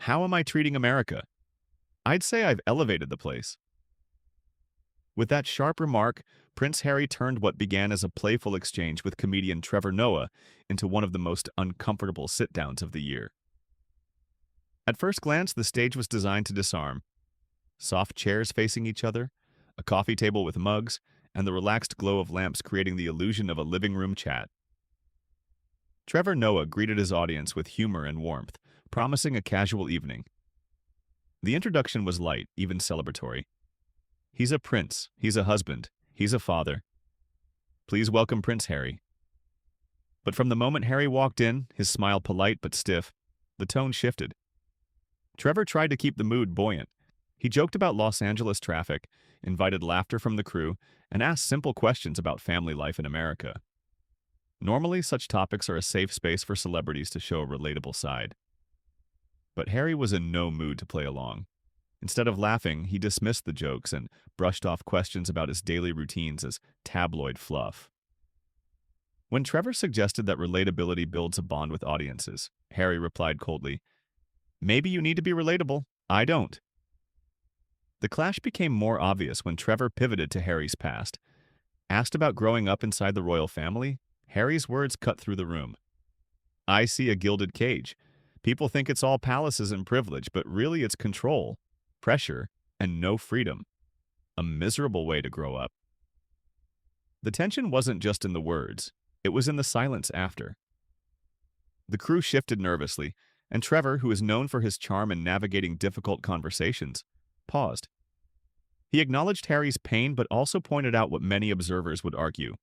How am I treating America? I'd say I've elevated the place. With that sharp remark, Prince Harry turned what began as a playful exchange with comedian Trevor Noah into one of the most uncomfortable sit-downs of the year. At first glance, the stage was designed to disarm. Soft chairs facing each other, a coffee table with mugs, and the relaxed glow of lamps creating the illusion of a living room chat. Trevor Noah greeted his audience with humor and warmth, promising a casual evening. The introduction was light, even celebratory. He's a prince, he's a husband, he's a father. Please welcome Prince Harry. But from the moment Harry walked in, his smile polite but stiff, the tone shifted. Trevor tried to keep the mood buoyant. He joked about Los Angeles traffic, invited laughter from the crew, and asked simple questions about family life in America. Normally, such topics are a safe space for celebrities to show a relatable side. But Harry was in no mood to play along. Instead of laughing, he dismissed the jokes and brushed off questions about his daily routines as tabloid fluff. When Trevor suggested that relatability builds a bond with audiences, Harry replied coldly, "Maybe you need to be relatable. I don't." The clash became more obvious when Trevor pivoted to Harry's past. Asked about growing up inside the royal family, Harry's words cut through the room. "I see a gilded cage. People think it's all palaces and privilege, but really it's control, pressure, and no freedom. A miserable way to grow up." The tension wasn't just in the words, it was in the silence after. The crew shifted nervously, and Trevor, who is known for his charm in navigating difficult conversations, paused. He acknowledged Harry's pain but also pointed out what many observers would argue.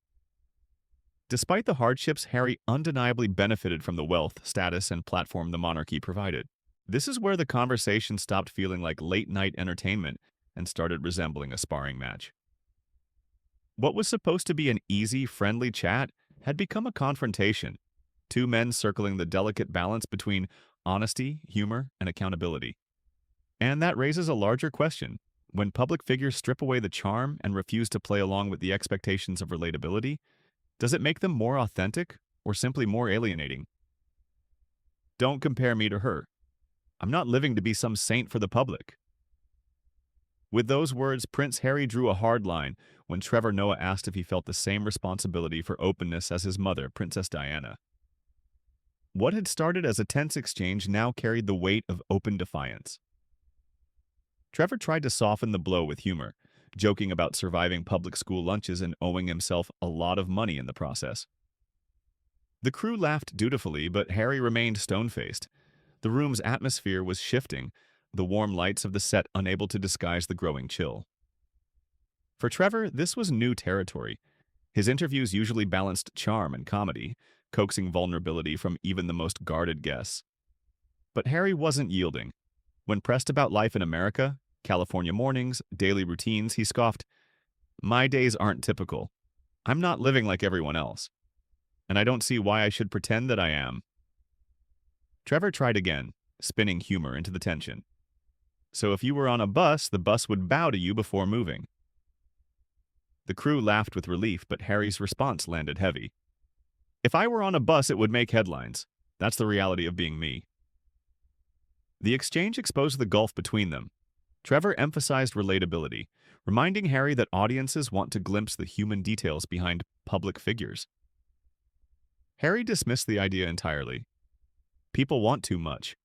Despite the hardships, Harry undeniably benefited from the wealth, status, and platform the monarchy provided. This is where the conversation stopped feeling like late-night entertainment and started resembling a sparring match. What was supposed to be an easy, friendly chat had become a confrontation, two men circling the delicate balance between honesty, humor, and accountability. And that raises a larger question. When public figures strip away the charm and refuse to play along with the expectations of relatability, does it make them more authentic or simply more alienating? Don't compare me to her. I'm not living to be some saint for the public. With those words, Prince Harry drew a hard line when Trevor Noah asked if he felt the same responsibility for openness as his mother, Princess Diana. What had started as a tense exchange now carried the weight of open defiance. Trevor tried to soften the blow with humor, joking about surviving public school lunches and owing himself a lot of money in the process. The crew laughed dutifully, but Harry remained stone-faced. The room's atmosphere was shifting, the warm lights of the set unable to disguise the growing chill. For Trevor, this was new territory. His interviews usually balanced charm and comedy, coaxing vulnerability from even the most guarded guests. But Harry wasn't yielding. When pressed about life in America, California mornings, daily routines, he scoffed, "My days aren't typical. I'm not living like everyone else. And I don't see why I should pretend that I am." Trevor tried again, spinning humor into the tension. "So if you were on a bus, the bus would bow to you before moving." The crew laughed with relief, but Harry's response landed heavy. "If I were on a bus, it would make headlines. That's the reality of being me." The exchange exposed the gulf between them. Trevor emphasized relatability, reminding Harry that audiences want to glimpse the human details behind public figures. Harry dismissed the idea entirely. "People want too much.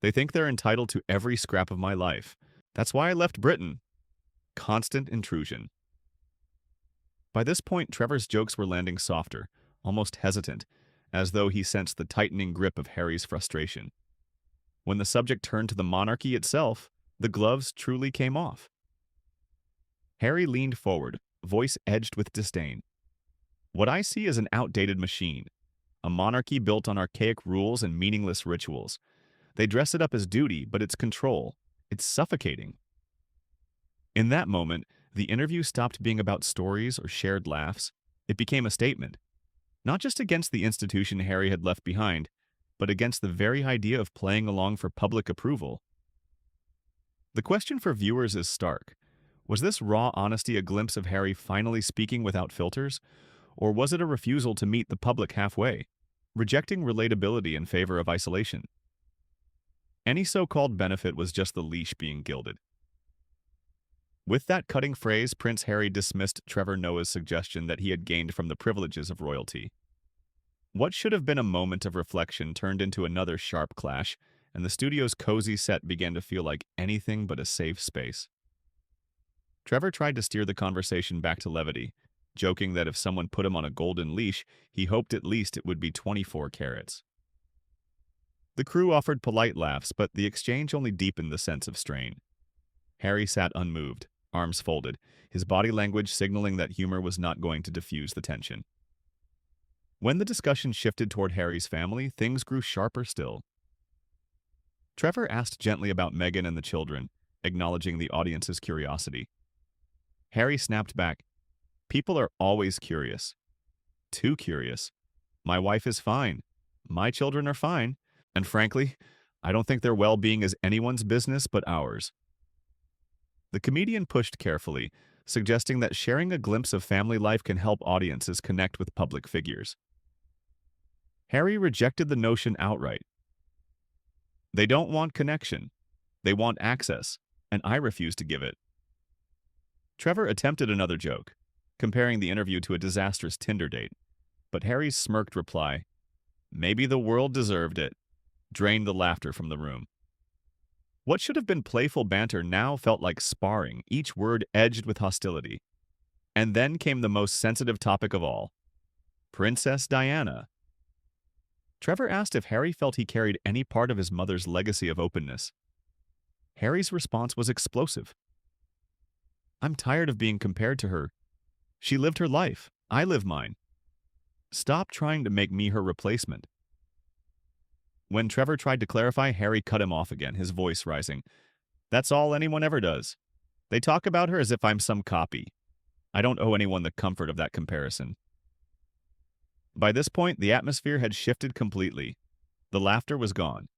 They think they're entitled to every scrap of my life. That's why I left Britain." Constant intrusion. By this point, Trevor's jokes were landing softer, almost hesitant, as though he sensed the tightening grip of Harry's frustration. When the subject turned to the monarchy itself, the gloves truly came off. Harry leaned forward, voice edged with disdain. "What I see is an outdated machine, a monarchy built on archaic rules and meaningless rituals. They dress it up as duty, but it's control. It's suffocating." In that moment, the interview stopped being about stories or shared laughs. It became a statement, not just against the institution Harry had left behind, but against the very idea of playing along for public approval. The question for viewers is stark. Was this raw honesty a glimpse of Harry finally speaking without filters, or was it a refusal to meet the public halfway, rejecting relatability in favor of isolation? Any so-called benefit was just the leash being gilded. With that cutting phrase, Prince Harry dismissed Trevor Noah's suggestion that he had gained from the privileges of royalty. What should have been a moment of reflection turned into another sharp clash, and the studio's cozy set began to feel like anything but a safe space. Trevor tried to steer the conversation back to levity, joking that if someone put him on a golden leash, he hoped at least it would be 24 carats. The crew offered polite laughs, but the exchange only deepened the sense of strain. Harry sat unmoved, arms folded, his body language signaling that humor was not going to diffuse the tension. When the discussion shifted toward Harry's family, things grew sharper still. Trevor asked gently about Meghan and the children, acknowledging the audience's curiosity. Harry snapped back, "People are always curious. Too curious. My wife is fine. My children are fine. And frankly, I don't think their well-being is anyone's business but ours." The comedian pushed carefully, suggesting that sharing a glimpse of family life can help audiences connect with public figures. Harry rejected the notion outright. "They don't want connection. They want access, and I refuse to give it." Trevor attempted another joke, comparing the interview to a disastrous Tinder date, but Harry's smirked reply, "Maybe the world deserved it," drained the laughter from the room. What should have been playful banter now felt like sparring, each word edged with hostility. And then came the most sensitive topic of all, Princess Diana. Trevor asked if Harry felt he carried any part of his mother's legacy of openness. Harry's response was explosive. "I'm tired of being compared to her. She lived her life. I live mine. Stop trying to make me her replacement." When Trevor tried to clarify, Harry cut him off again, his voice rising. "That's all anyone ever does. They talk about her as if I'm some copy. I don't owe anyone the comfort of that comparison." By this point, the atmosphere had shifted completely. The laughter was gone.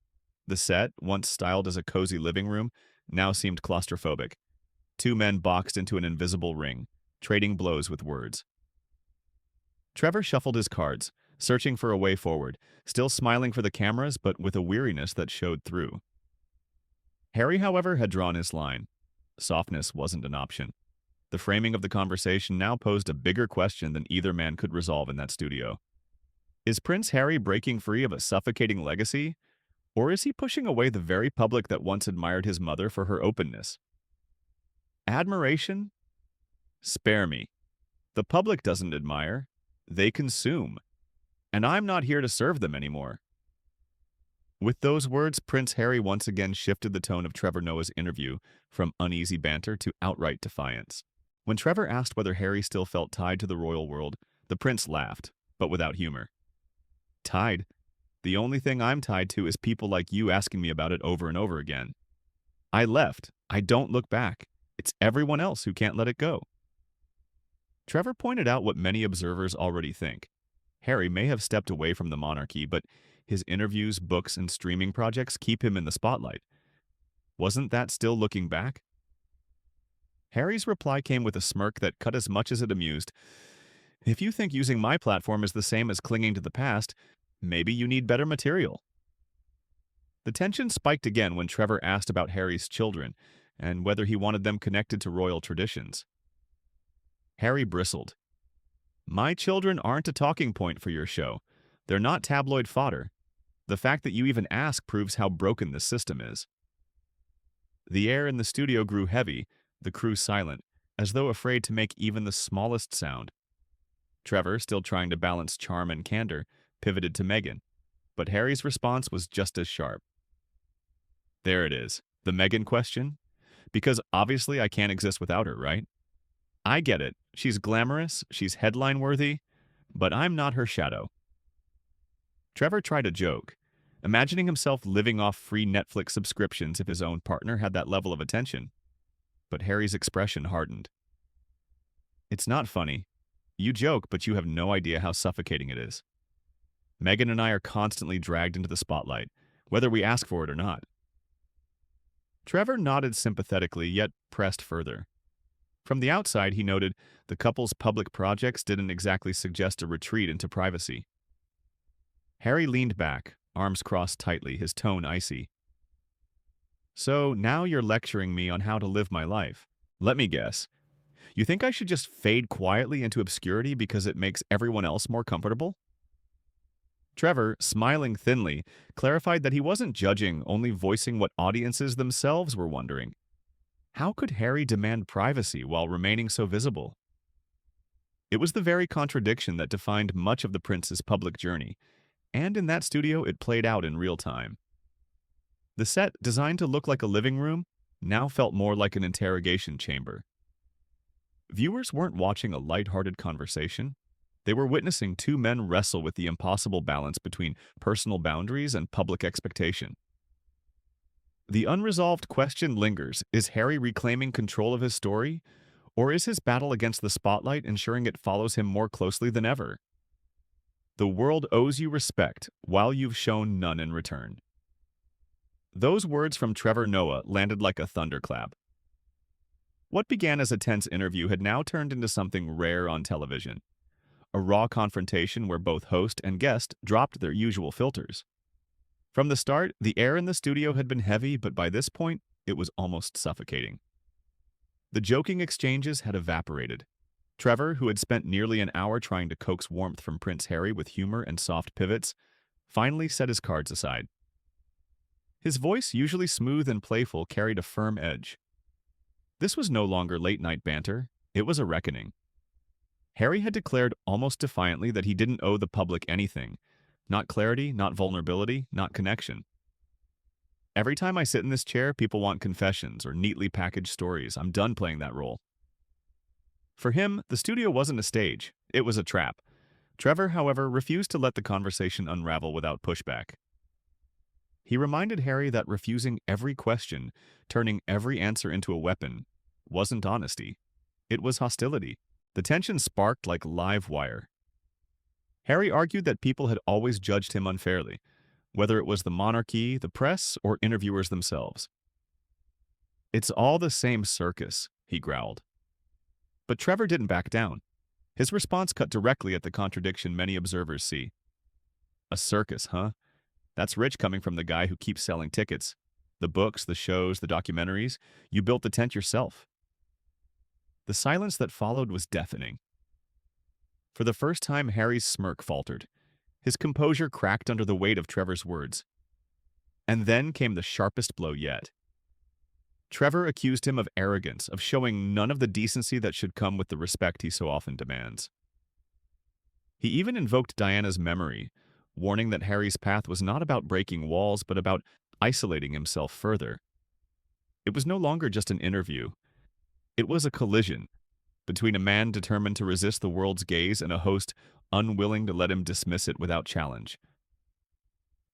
The set, once styled as a cozy living room, now seemed claustrophobic. Two men boxed into an invisible ring, trading blows with words. Trevor shuffled his cards, searching for a way forward, still smiling for the cameras but with a weariness that showed through. Harry, however, had drawn his line. Softness wasn't an option. The framing of the conversation now posed a bigger question than either man could resolve in that studio. Is Prince Harry breaking free of a suffocating legacy, or is he pushing away the very public that once admired his mother for her openness? Admiration? Spare me. The public doesn't admire. They consume. And I'm not here to serve them anymore. With those words, Prince Harry once again shifted the tone of Trevor Noah's interview from uneasy banter to outright defiance. When Trevor asked whether Harry still felt tied to the royal world, the prince laughed, but without humor. "Tied? The only thing I'm tied to is people like you asking me about it over and over again. I left. I don't look back. It's everyone else who can't let it go." Trevor pointed out what many observers already think. Harry may have stepped away from the monarchy, but his interviews, books, and streaming projects keep him in the spotlight. Wasn't that still looking back? Harry's reply came with a smirk that cut as much as it amused. "If you think using my platform is the same as clinging to the past, maybe you need better material." The tension spiked again when Trevor asked about Harry's children and whether he wanted them connected to royal traditions. Harry bristled. "My children aren't a talking point for your show. They're not tabloid fodder. The fact that you even ask proves how broken this system is." The air in the studio grew heavy, the crew silent, as though afraid to make even the smallest sound. Trevor, still trying to balance charm and candor, pivoted to Meghan, but Harry's response was just as sharp. "There it is. The Meghan question? Because obviously I can't exist without her, right? I get it. She's glamorous, she's headline-worthy, but I'm not her shadow." Trevor tried a joke, imagining himself living off free Netflix subscriptions if his own partner had that level of attention. But Harry's expression hardened. "It's not funny. You joke, but you have no idea how suffocating it is. Meghan and I are constantly dragged into the spotlight, whether we ask for it or not." Trevor nodded sympathetically, yet pressed further. From the outside, he noted the couple's public projects didn't exactly suggest a retreat into privacy. Harry leaned back, arms crossed tightly, his tone icy. So now you're lecturing me on how to live my life. Let me guess. You think I should just fade quietly into obscurity because it makes everyone else more comfortable? Trevor, smiling thinly, clarified that he wasn't judging, only voicing what audiences themselves were wondering. How could Harry demand privacy while remaining so visible? It was the very contradiction that defined much of the prince's public journey, and in that studio it played out in real time. The set, designed to look like a living room, now felt more like an interrogation chamber. Viewers weren't watching a lighthearted conversation. They were witnessing two men wrestle with the impossible balance between personal boundaries and public expectation. The unresolved question lingers: is Harry reclaiming control of his story, or is his battle against the spotlight ensuring it follows him more closely than ever? The world owes you respect, while you've shown none in return. Those words from Trevor Noah landed like a thunderclap. What began as a tense interview had now turned into something rare on television. A raw confrontation where both host and guest dropped their usual filters. From the start, the air in the studio had been heavy, but by this point, it was almost suffocating. The joking exchanges had evaporated. Trevor, who had spent nearly an hour trying to coax warmth from Prince Harry with humor and soft pivots, finally set his cards aside. His voice, usually smooth and playful, carried a firm edge. This was no longer late-night banter, it was a reckoning. Harry had declared almost defiantly that he didn't owe the public anything. Not clarity, not vulnerability, not connection. Every time I sit in this chair, people want confessions or neatly packaged stories. I'm done playing that role. For him, the studio wasn't a stage, it was a trap. Trevor, however, refused to let the conversation unravel without pushback. He reminded Harry that refusing every question, turning every answer into a weapon, wasn't honesty. It was hostility. The tension sparked like live wire. Harry argued that people had always judged him unfairly, whether it was the monarchy, the press, or interviewers themselves. "It's all the same circus," he growled. But Trevor didn't back down. His response cut directly at the contradiction many observers see. "A circus, huh? That's rich coming from the guy who keeps selling tickets. The books, the shows, the documentaries. You built the tent yourself." The silence that followed was deafening. For the first time, Harry's smirk faltered. His composure cracked under the weight of Trevor's words. And then came the sharpest blow yet. Trevor accused him of arrogance, of showing none of the decency that should come with the respect he so often demands. He even invoked Diana's memory, warning that Harry's path was not about breaking walls, but about isolating himself further. It was no longer just an interview. It was a collision between a man determined to resist the world's gaze and a host unwilling to let him dismiss it without challenge.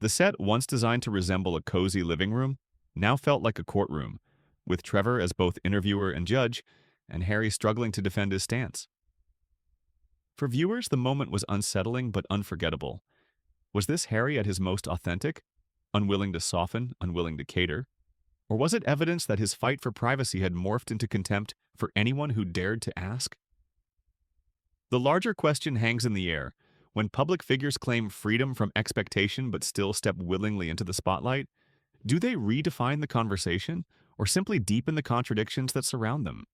The set, once designed to resemble a cozy living room, now felt like a courtroom, with Trevor as both interviewer and judge, and Harry struggling to defend his stance. For viewers, the moment was unsettling but unforgettable. Was this Harry at his most authentic, unwilling to soften, unwilling to cater? Or was it evidence that his fight for privacy had morphed into contempt for anyone who dared to ask? The larger question hangs in the air. When public figures claim freedom from expectation but still step willingly into the spotlight, do they redefine the conversation or simply deepen the contradictions that surround them?